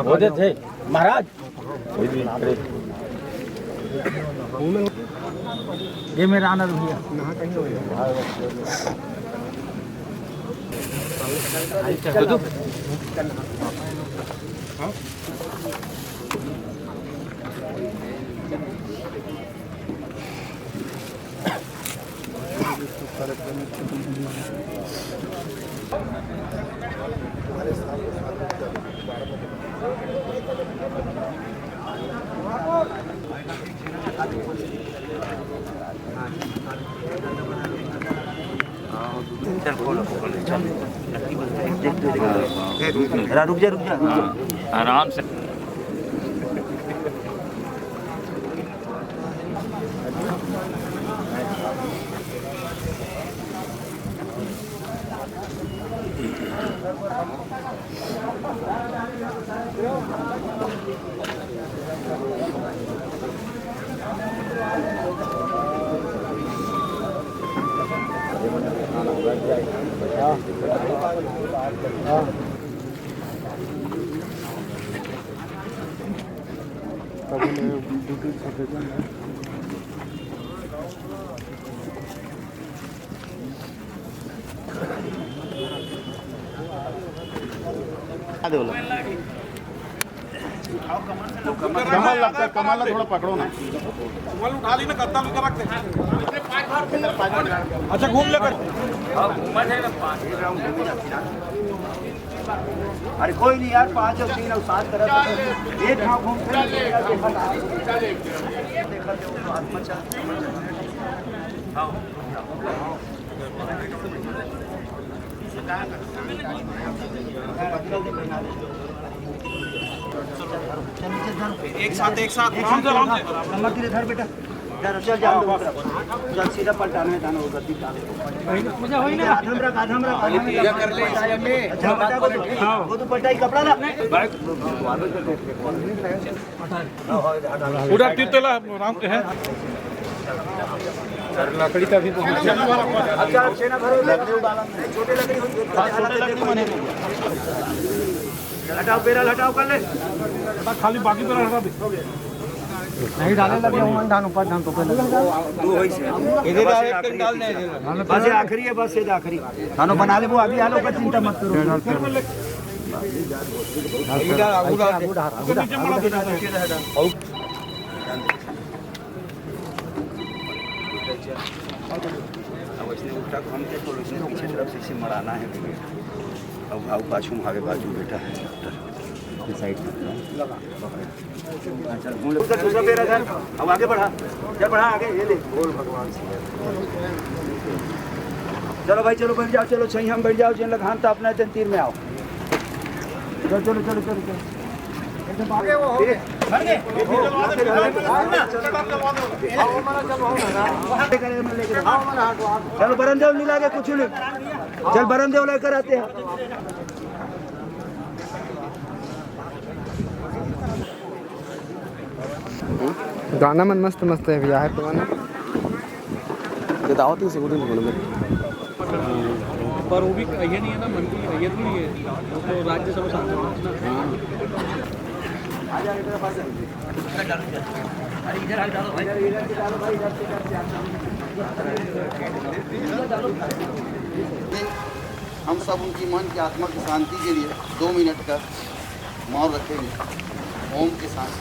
अच्छा थे महाराज ये मेरा आनंद भैया रुक जा आराम से। कमल लगता है, कमल थोड़ा पकड़ो ना, कमल उठा ली ना, गद्दा लेकर रखते हैं। अच्छा घूम लेकर अरे कोई नहीं यार, 5 और 3 और 7 तरह एक हाँ घूम एक साथ आराम से धर बेटा, चल जा सीधा पलटाना है, जाना होगा वो तो पलटा ही कपड़ा ना पूरा तीतला राम के है लकड़ी का भी अच्छा छेना भरो छोटे लकड़ी हटाओ, बेरल हटाओ कर ले, खाली बाकी तो हटा दे। नहीं डाले लगे हूं धान ऊपर धान तो पहले दो होई से इधर डाल डालने बस ये आखिरी है, बस ये आखिरी खानो बना ले। वो अभी आलो का चिंता मत करो। अब इसने उल्टा घूम के तो इसने पीछे तरफ से मराना है। अब भाव पाछू भागे बाजू बेटा है डॉक्टर साइड चल घूम ले उधर दूसरा पैर इधर। अब आगे बढ़ा, चल बढ़ा आगे, ये ले बोल भगवान से। चलो भाई चलो बैठ जाओ, चलो सही हम बैठ जाओ, जिन लगान तो अपना तीर में आओ। चलो चलो चलो चलो चलो चलो बरनदेव नहीं लागे कुछ नहीं, चल बरनदेव लेकर आते हैं। गाना मन मस्त मस्त है भैया, है तो गाना दावत ही से पर वो भी ये नहीं है ना, मन की ये नहीं है, वो तो राज्यसभा सांसद हम सब उनकी मन की आत्मा की शांति के लिए 2 मिनट का मौन रखेंगे ओम के साथ।